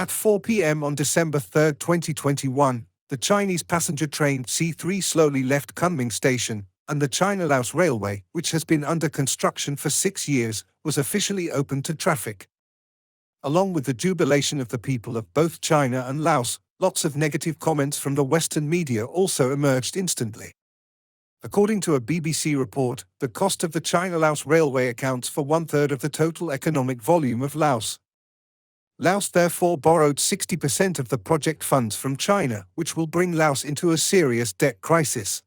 At 4 p.m. on December 3, 2021, the Chinese passenger train C3 slowly left Kunming Station, and the China-Laos Railway, which has been under construction for 6 years, was officially opened to traffic. Along with the jubilation of the people of both China and Laos, lots of negative comments from the Western media also emerged instantly. According to a BBC report, the cost of the China-Laos Railway accounts for 1/3 of the total economic volume of Laos. Laos therefore borrowed 60% of the project funds from China, which will bring Laos into a serious debt crisis.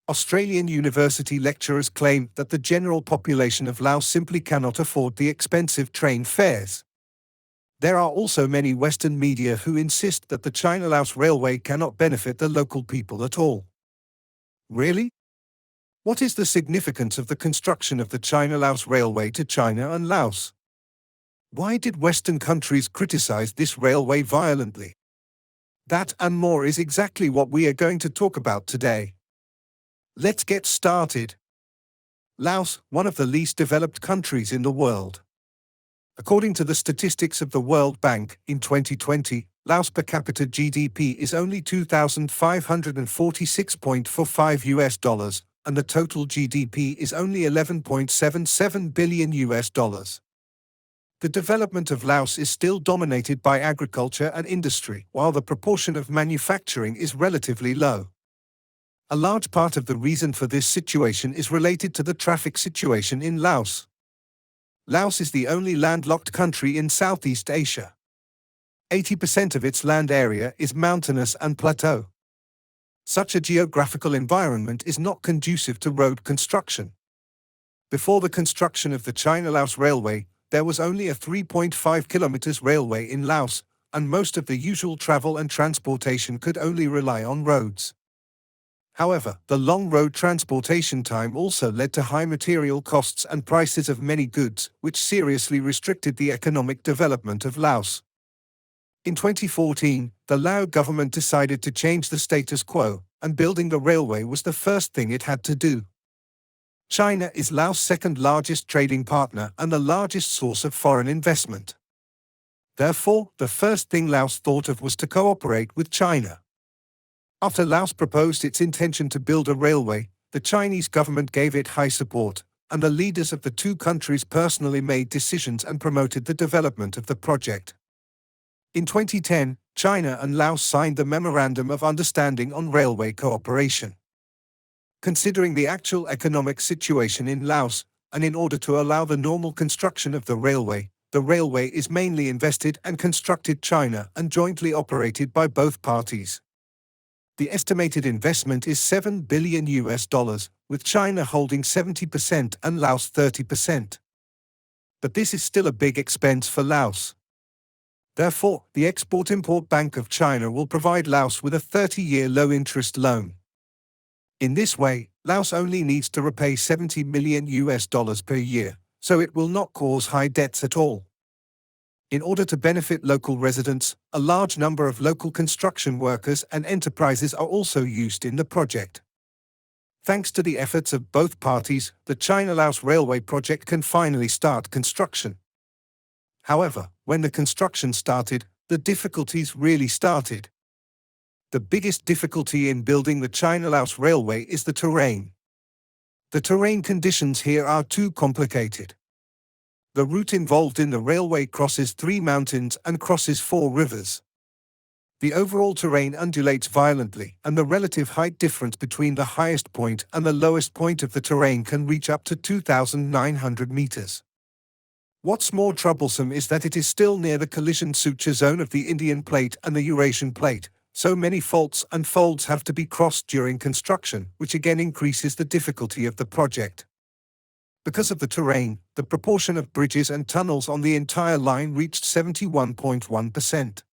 Australian university lecturers claim that the general population of Laos simply cannot afford the expensive train fares. There are also many Western media who insist that the China-Laos Railway cannot benefit the local people at all. Really? What is the significance of the construction of the China-Laos Railway to China and Laos? Why did Western countries criticize this railway violently? That and more is exactly what we are going to talk about today. Let's get started. Laos, one of the least developed countries in the world. According to the statistics of the World Bank, in 2020, Laos per capita GDP is only $2,546.45, and the total GDP is only $11.77 billion. The development of Laos is still dominated by agriculture and industry, while the proportion of manufacturing is relatively low. A large part of the reason for this situation is related to the traffic situation in Laos. Laos is the only landlocked country in Southeast Asia. 80% of its land area is mountainous and plateau. Such a geographical environment is not conducive to road construction. Before the construction of the China-Laos Railway, there was only a 3.5 kilometers railway in Laos, and most of the usual travel and transportation could only rely on roads. However, the long road transportation time also led to high material costs and prices of many goods, which seriously restricted the economic development of Laos. In 2014, the Lao government decided to change the status quo, and building the railway was the first thing it had to do. China is Laos' second largest trading partner and the largest source of foreign investment. Therefore, the first thing Laos thought of was to cooperate with China. After Laos proposed its intention to build a railway, the Chinese government gave it high support, and the leaders of the two countries personally made decisions and promoted the development of the project. In 2010, China and Laos signed the Memorandum of Understanding on Railway Cooperation. Considering the actual economic situation in Laos, and in order to allow the normal construction of the railway is mainly invested and constructed China and jointly operated by both parties. The estimated investment is $7 billion, with China holding 70% and Laos 30%. But this is still a big expense for Laos. Therefore, the Export-Import Bank of China will provide Laos with a 30-year low-interest loan. In this way, Laos only needs to repay $70 million per year, so it will not cause high debts at all. In order to benefit local residents, a large number of local construction workers and enterprises are also used in the project. Thanks to the efforts of both parties, the China-Laos Railway project can finally start construction. However, when the construction started, the difficulties really started. The biggest difficulty in building the China-Laos Railway is the terrain. The terrain conditions here are too complicated. The route involved in the railway crosses 3 mountains and crosses 4 rivers. The overall terrain undulates violently, and the relative height difference between the highest point and the lowest point of the terrain can reach up to 2,900 meters. What's more troublesome is that it is still near the collision suture zone of the Indian Plate and the Eurasian Plate, so many faults and folds have to be crossed during construction, which again increases the difficulty of the project. Because of the terrain, the proportion of bridges and tunnels on the entire line reached 71.1%.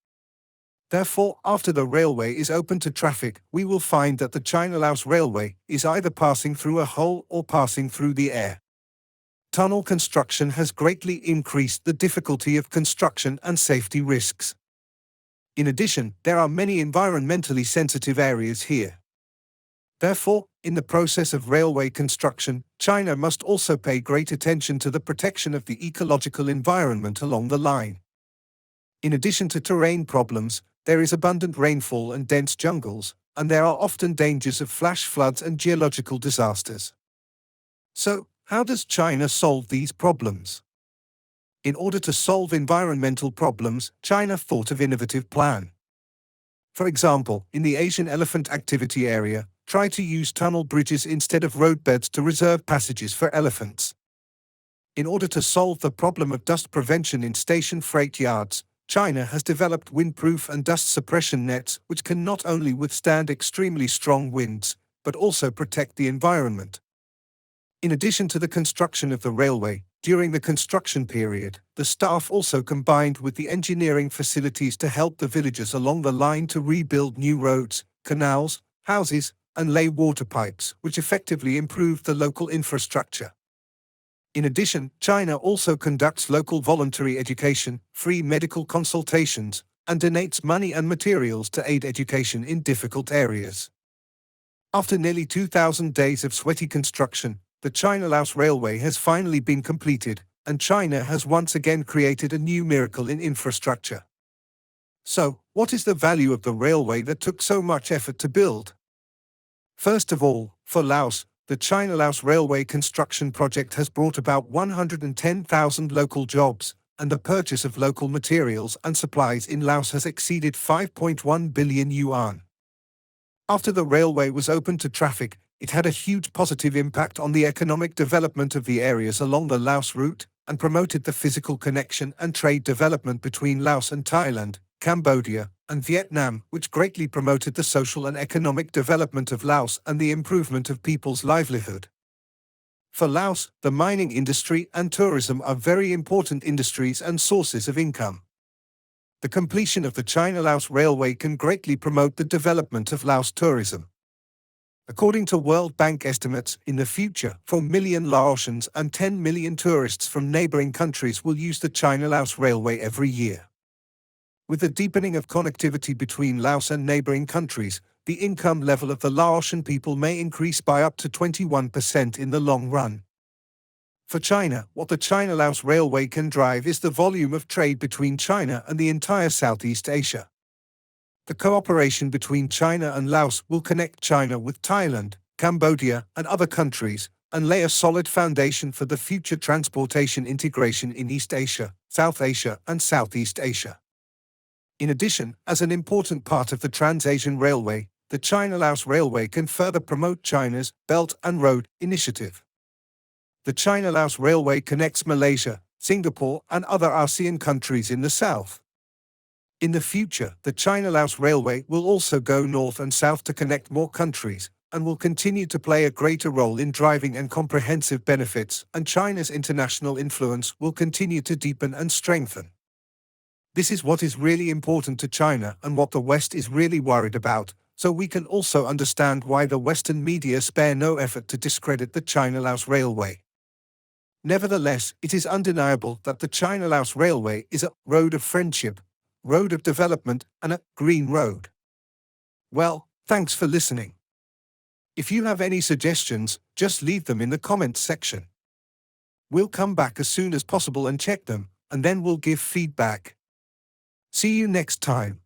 Therefore, after the railway is open to traffic, we will find that the China-Laos Railway is either passing through a hole or passing through the air. Tunnel construction has greatly increased the difficulty of construction and safety risks. In addition, there are many environmentally sensitive areas here. Therefore, in the process of railway construction, China must also pay great attention to the protection of the ecological environment along the line. In addition to terrain problems, there is abundant rainfall and dense jungles, and there are often dangers of flash floods and geological disasters. So, how does China solve these problems? In order to solve environmental problems, China thought of innovative plan. For example, in the Asian elephant activity area, try to use tunnel bridges instead of roadbeds to reserve passages for elephants. In order to solve the problem of dust prevention in station freight yards, China has developed windproof and dust suppression nets which can not only withstand extremely strong winds, but also protect the environment. In addition to the construction of the railway, during the construction period, the staff also combined with the engineering facilities to help the villagers along the line to rebuild new roads, canals, houses, and lay water pipes, which effectively improved the local infrastructure. In addition, China also conducts local voluntary education, free medical consultations, and donates money and materials to aid education in difficult areas. After nearly 2,000 days of sweaty construction, the China-Laos Railway has finally been completed, and China has once again created a new miracle in infrastructure. So, what is the value of the railway that took so much effort to build? First of all, for Laos, the China-Laos Railway construction project has brought about 110,000 local jobs, and the purchase of local materials and supplies in Laos has exceeded 5.1 billion yuan. After the railway was opened to traffic, it had a huge positive impact on the economic development of the areas along the Laos route, and promoted the physical connection and trade development between Laos and Thailand, Cambodia, and Vietnam, which greatly promoted the social and economic development of Laos and the improvement of people's livelihood. For Laos, the mining industry and tourism are very important industries and sources of income. The completion of the China-Laos Railway can greatly promote the development of Laos tourism. According to World Bank estimates, in the future, 4 million Laotians and 10 million tourists from neighboring countries will use the China-Laos Railway every year. With the deepening of connectivity between Laos and neighboring countries, the income level of the Laotian people may increase by up to 21% in the long run. For China, what the China-Laos Railway can drive is the volume of trade between China and the entire Southeast Asia. The cooperation between China and Laos will connect China with Thailand, Cambodia, and other countries, and lay a solid foundation for the future transportation integration in East Asia, South Asia, and Southeast Asia. In addition, as an important part of the Trans-Asian Railway, the China-Laos Railway can further promote China's Belt and Road Initiative. The China-Laos Railway connects Malaysia, Singapore, and other ASEAN countries in the south. In the future, the China-Laos Railway will also go north and south to connect more countries, and will continue to play a greater role in driving and comprehensive benefits, and China's international influence will continue to deepen and strengthen. This is what is really important to China and what the West is really worried about, so we can also understand why the Western media spare no effort to discredit the China-Laos Railway. Nevertheless, it is undeniable that the China-Laos Railway is a road of friendship, road of development, and a green road. Well, thanks for listening. If you have any suggestions, just leave them in the comments section. We'll come back as soon as possible and check them, and then we'll give feedback. See you next time.